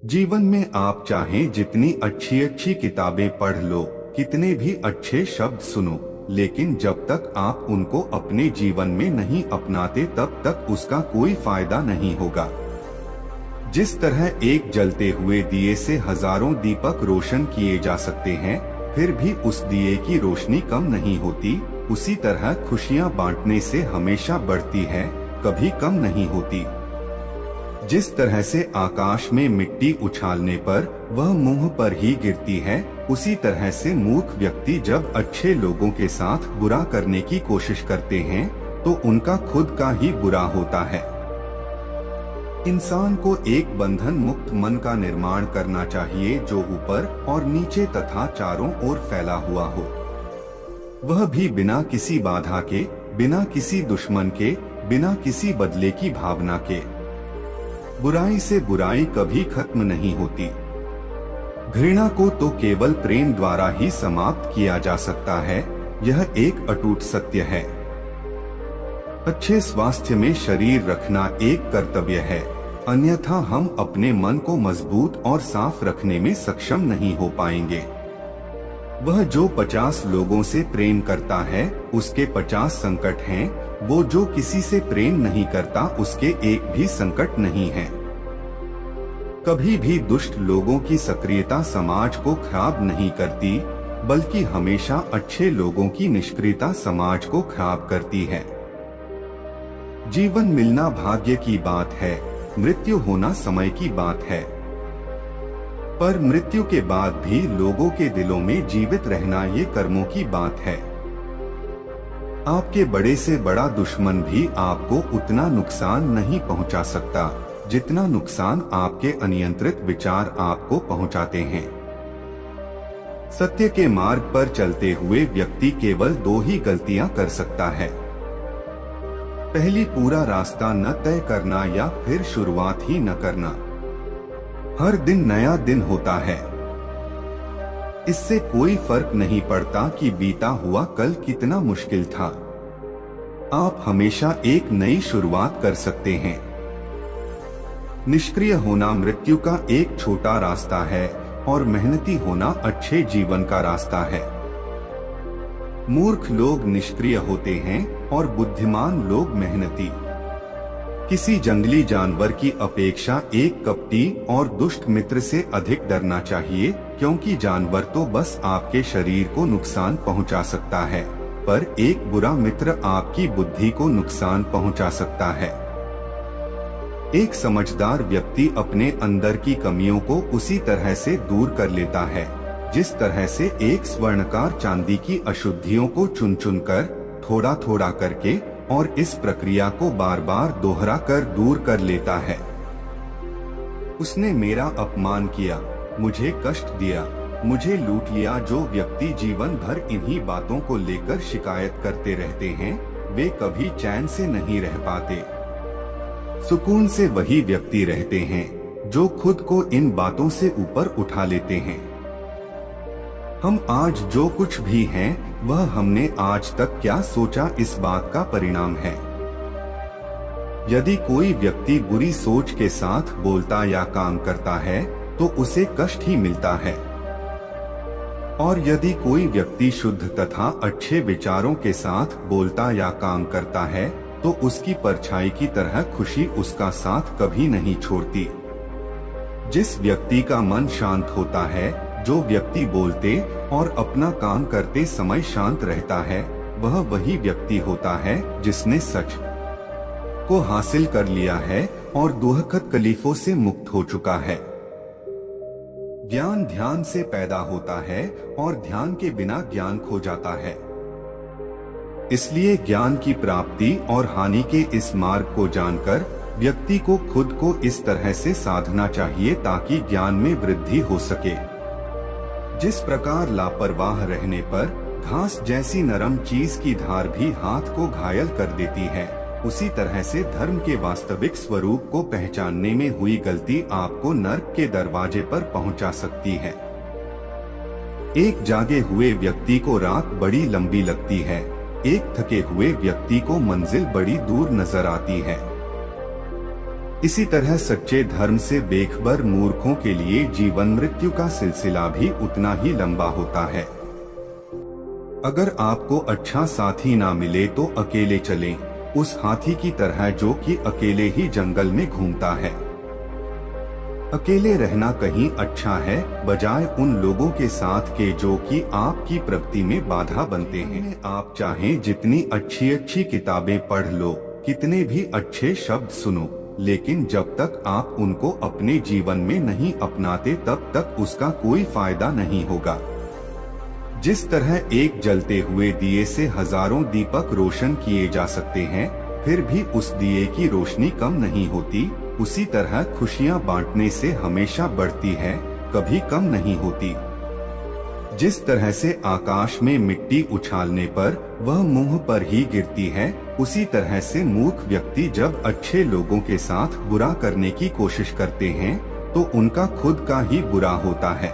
जीवन में आप चाहें जितनी अच्छी अच्छी किताबें पढ़ लो, कितने भी अच्छे शब्द सुनो, लेकिन जब तक आप उनको अपने जीवन में नहीं अपनाते तब तक उसका कोई फायदा नहीं होगा। जिस तरह एक जलते हुए दिए से हजारों दीपक रोशन किए जा सकते हैं, फिर भी उस दिए की रोशनी कम नहीं होती, उसी तरह खुशियां बांटने से हमेशा बढ़ती है, कभी कम नहीं होती। जिस तरह से आकाश में मिट्टी उछालने पर वह मुंह पर ही गिरती है, उसी तरह से मूर्ख व्यक्ति जब अच्छे लोगों के साथ बुरा करने की कोशिश करते हैं तो उनका खुद का ही बुरा होता है। इंसान को एक बंधन मुक्त मन का निर्माण करना चाहिए जो ऊपर और नीचे तथा चारों ओर फैला हुआ हो। वह भी बिना किसी बाधा के, बिना किसी दुश्मन के, बिना किसी बदले की भावना के। बुराई से बुराई कभी खत्म नहीं होती। घृणा को तो केवल प्रेम द्वारा ही समाप्त किया जा सकता है, यह एक अटूट सत्य है। अच्छे स्वास्थ्य में शरीर रखना एक कर्तव्य है, अन्यथा हम अपने मन को मजबूत और साफ रखने में सक्षम नहीं हो पाएंगे। वह जो 50 लोगों से प्रेम करता है उसके 50 संकट हैं, वो जो किसी से प्रेम नहीं करता उसके एक भी संकट नहीं है। कभी भी दुष्ट लोगों की सक्रियता समाज को खराब नहीं करती, बल्कि हमेशा अच्छे लोगों की निष्क्रियता समाज को खराब करती है। जीवन मिलना भाग्य की बात है, मृत्यु होना समय की बात है, पर मृत्यु के बाद भी लोगों के दिलों में जीवित रहना ये कर्मों की बात है। आपके बड़े से बड़ा दुश्मन भी आपको उतना नुकसान नहीं पहुंचा सकता जितना नुकसान आपके अनियंत्रित विचार आपको पहुंचाते हैं। सत्य के मार्ग पर चलते हुए व्यक्ति केवल 2 ही गलतियां कर सकता है। पहली, पूरा रास्ता न तय करना या फिर शुरुआत ही न करना। हर दिन नया दिन होता है, इससे कोई फर्क नहीं पड़ता कि बीता हुआ कल कितना मुश्किल था। आप हमेशा एक नई शुरुआत कर सकते हैं। निष्क्रिय होना मृत्यु का एक छोटा रास्ता है और मेहनती होना अच्छे जीवन का रास्ता है। मूर्ख लोग निष्क्रिय होते हैं और बुद्धिमान लोग मेहनती। किसी जंगली जानवर की अपेक्षा एक कपटी और दुष्ट मित्र से अधिक डरना चाहिए, क्योंकि जानवर तो बस आपके शरीर को नुकसान पहुंचा सकता है, पर एक बुरा मित्र आपकी बुद्धि को नुकसान पहुंचा सकता है। एक समझदार व्यक्ति अपने अंदर की कमियों को उसी तरह से दूर कर लेता है जिस तरह से एक स्वर्णकार चांदी की अशुद्धियों को चुन चुन कर, थोड़ा थोड़ा करके और इस प्रक्रिया को बार बार दोहरा कर दूर कर लेता है। उसने मेरा अपमान किया, मुझे कष्ट दिया, मुझे लूट लिया। जो व्यक्ति जीवन भर इन्हीं बातों को लेकर शिकायत करते रहते हैं, वे कभी चैन से नहीं रह पाते। सुकून से वही व्यक्ति रहते हैं जो खुद को इन बातों से ऊपर उठा लेते हैं। हम आज जो कुछ भी हैं, वह हमने आज तक क्या सोचा इस बात का परिणाम है। यदि कोई व्यक्ति बुरी सोच के साथ बोलता या काम करता है तो उसे कष्ट ही मिलता है, और यदि कोई व्यक्ति शुद्ध तथा अच्छे विचारों के साथ बोलता या काम करता है तो उसकी परछाई की तरह खुशी उसका साथ कभी नहीं छोड़ती। जिस व्यक्ति का मन शांत होता है, जो व्यक्ति बोलते और अपना काम करते समय शांत रहता है, वह वही व्यक्ति होता है जिसने सच को हासिल कर लिया है और दुखद तकलीफों से मुक्त हो चुका है। ज्ञान ध्यान से पैदा होता है और ध्यान के बिना ज्ञान खो जाता है। इसलिए ज्ञान की प्राप्ति और हानि के इस मार्ग को जानकर व्यक्ति को खुद को इस तरह से साधना चाहिए ताकि ज्ञान में वृद्धि हो सके। जिस प्रकार लापरवाह रहने पर घास जैसी नरम चीज की धार भी हाथ को घायल कर देती है, उसी तरह से धर्म के वास्तविक स्वरूप को पहचानने में हुई गलती आपको नर्क के दरवाजे पर पहुंचा सकती है। एक जागे हुए व्यक्ति को रात बड़ी लंबी लगती है, एक थके हुए व्यक्ति को मंजिल बड़ी दूर नजर आती है। इसी तरह सच्चे धर्म से बेखबर मूर्खों के लिए जीवन मृत्यु का सिलसिला भी उतना ही लंबा होता है। अगर आपको अच्छा साथी ना मिले तो अकेले चलें, उस हाथी की तरह जो कि अकेले ही जंगल में घूमता है। अकेले रहना कहीं अच्छा है बजाय उन लोगों के साथ के जो कि आपकी प्रगति में बाधा बनते हैं। आप चाहें जितनी अच्छी किताबें पढ़ लो, कितने भी अच्छे शब्द सुनो, लेकिन जब तक आप उनको अपने जीवन में नहीं अपनाते तब तक उसका कोई फायदा नहीं होगा। जिस तरह एक जलते हुए दिए से हजारों दीपक रोशन किए जा सकते हैं, फिर भी उस दिए की रोशनी कम नहीं होती, उसी तरह खुशियां बांटने से हमेशा बढ़ती है, कभी कम नहीं होती। जिस तरह से आकाश में मिट्टी उछालने पर वह मुंह पर ही गिरती है, उसी तरह से मूर्ख व्यक्ति जब अच्छे लोगों के साथ बुरा करने की कोशिश करते हैं तो उनका खुद का ही बुरा होता है।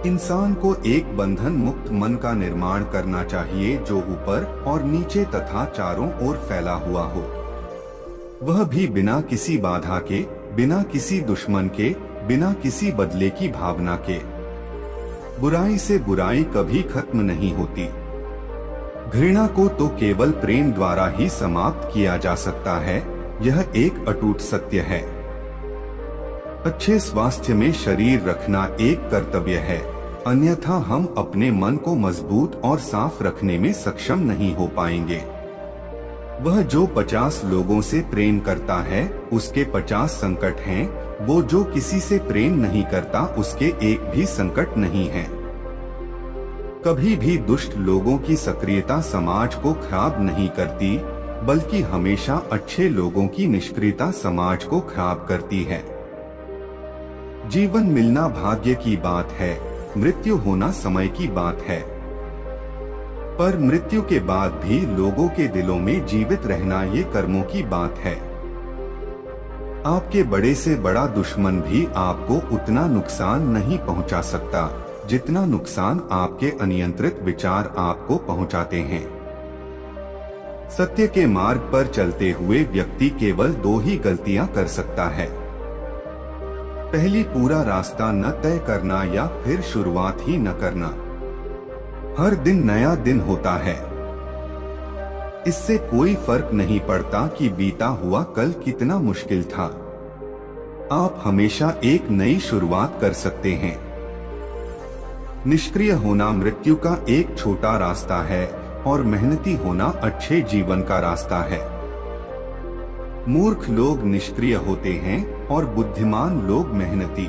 इंसान को एक बंधन मुक्त मन का निर्माण करना चाहिए जो ऊपर और नीचे तथा चारों ओर फैला हुआ हो। वह भी बिना किसी बाधा के, बिना किसी दुश्मन के, बिना किसी बदले की भावना के। बुराई से बुराई कभी खत्म नहीं होती। घृणा को तो केवल प्रेम द्वारा ही समाप्त किया जा सकता है, यह एक अटूट सत्य है। अच्छे स्वास्थ्य में शरीर रखना एक कर्तव्य है, अन्यथा हम अपने मन को मजबूत और साफ रखने में सक्षम नहीं हो पाएंगे। वह जो 50 लोगों से प्रेम करता है उसके 50 संकट हैं, वो जो किसी से प्रेम नहीं करता उसके एक भी संकट नहीं है। कभी भी दुष्ट लोगों की सक्रियता समाज को खराब नहीं करती, बल्कि हमेशा अच्छे लोगों की निष्क्रियता समाज को खराब करती है। जीवन मिलना भाग्य की बात है, मृत्यु होना समय की बात है, पर मृत्यु के बाद भी लोगों के दिलों में जीवित रहना ये कर्मों की बात है। आपके बड़े से बड़ा दुश्मन भी आपको उतना नुकसान नहीं पहुंचा सकता जितना नुकसान आपके अनियंत्रित विचार आपको पहुंचाते हैं। सत्य के मार्ग पर चलते हुए व्यक्ति केवल 2 ही गलतियां कर सकता है। पहली, पूरा रास्ता न तय करना या फिर शुरुआत ही न करना। हर दिन नया दिन होता है, इससे कोई फर्क नहीं पड़ता कि बीता हुआ कल कितना मुश्किल था। आप हमेशा एक नई शुरुआत कर सकते हैं। निष्क्रिय होना मृत्यु का एक छोटा रास्ता है और मेहनती होना अच्छे जीवन का रास्ता है। मूर्ख लोग निष्क्रिय होते हैं और बुद्धिमान लोग मेहनती।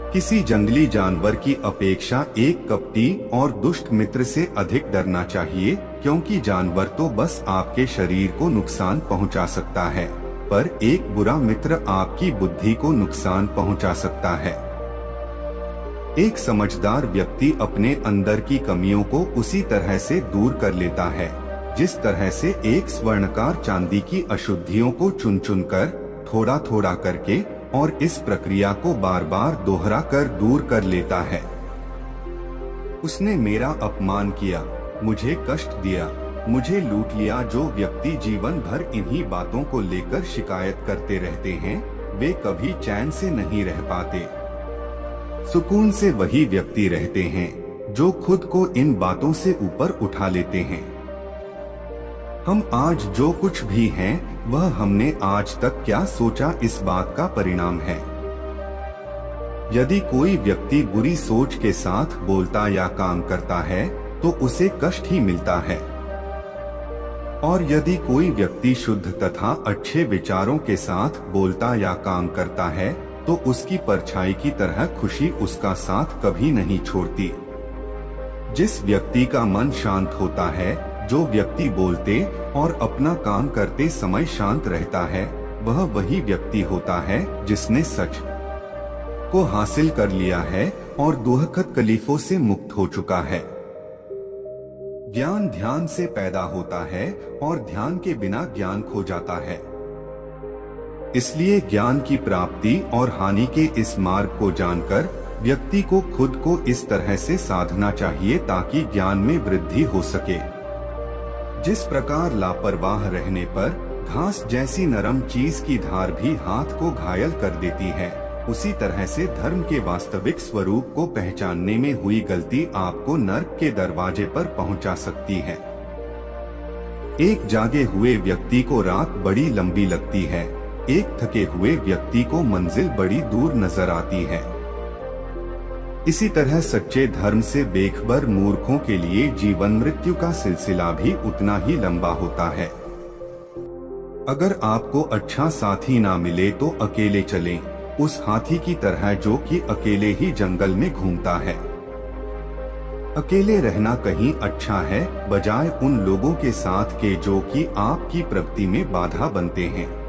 किसी जंगली जानवर की अपेक्षा एक कपटी और दुष्ट मित्र से अधिक डरना चाहिए, क्योंकि जानवर तो बस आपके शरीर को नुकसान पहुंचा सकता है, पर एक बुरा मित्र आपकी बुद्धि को नुकसान पहुंचा सकता है। एक समझदार व्यक्ति अपने अंदर की कमियों को उसी तरह से दूर कर लेता है जिस तरह से एक स्वर्णकार चांदी की अशुद्धियों को चुन चुन कर, थोड़ा थोड़ा करके और इस प्रक्रिया को बार बार दोहरा कर दूर कर लेता है। उसने मेरा अपमान किया, मुझे कष्ट दिया, मुझे लूट लिया। जो व्यक्ति जीवन भर इन्हीं बातों को लेकर शिकायत करते रहते हैं, वे कभी चैन से नहीं रह पाते। सुकून से वही व्यक्ति रहते हैं जो खुद को इन बातों से ऊपर उठा लेते हैं। हम आज जो कुछ भी हैं, वह हमने आज तक क्या सोचा इस बात का परिणाम है। यदि कोई व्यक्ति बुरी सोच के साथ बोलता या काम करता है तो उसे कष्ट ही मिलता है, और यदि कोई व्यक्ति शुद्ध तथा अच्छे विचारों के साथ बोलता या काम करता है तो उसकी परछाई की तरह खुशी उसका साथ कभी नहीं छोड़ती। जिस व्यक्ति का मन शांत होता है, जो व्यक्ति बोलते और अपना काम करते समय शांत रहता है, वह वही व्यक्ति होता है जिसने सच को हासिल कर लिया है और दुखद तकलीफों से मुक्त हो चुका है। ज्ञान ध्यान से पैदा होता है और ध्यान के बिना ज्ञान खो जाता है। इसलिए ज्ञान की प्राप्ति और हानि के इस मार्ग को जानकर व्यक्ति को खुद को इस तरह से साधना चाहिए ताकि ज्ञान में वृद्धि हो सके। जिस प्रकार लापरवाह रहने पर घास जैसी नरम चीज की धार भी हाथ को घायल कर देती है, उसी तरह से धर्म के वास्तविक स्वरूप को पहचानने में हुई गलती आपको नर्क के दरवाजे पर पहुंचा सकती है। एक जागे हुए व्यक्ति को रात बड़ी लंबी लगती है, एक थके हुए व्यक्ति को मंजिल बड़ी दूर नजर आती है। इसी तरह सच्चे धर्म से बेखबर मूर्खों के लिए जीवन मृत्यु का सिलसिला भी उतना ही लंबा होता है। अगर आपको अच्छा साथी ना मिले तो अकेले चलें, उस हाथी की तरह जो कि अकेले ही जंगल में घूमता है। अकेले रहना कहीं अच्छा है, बजाय उन लोगों के साथ के जो कि आपकी प्रगति में बाधा बनते हैं।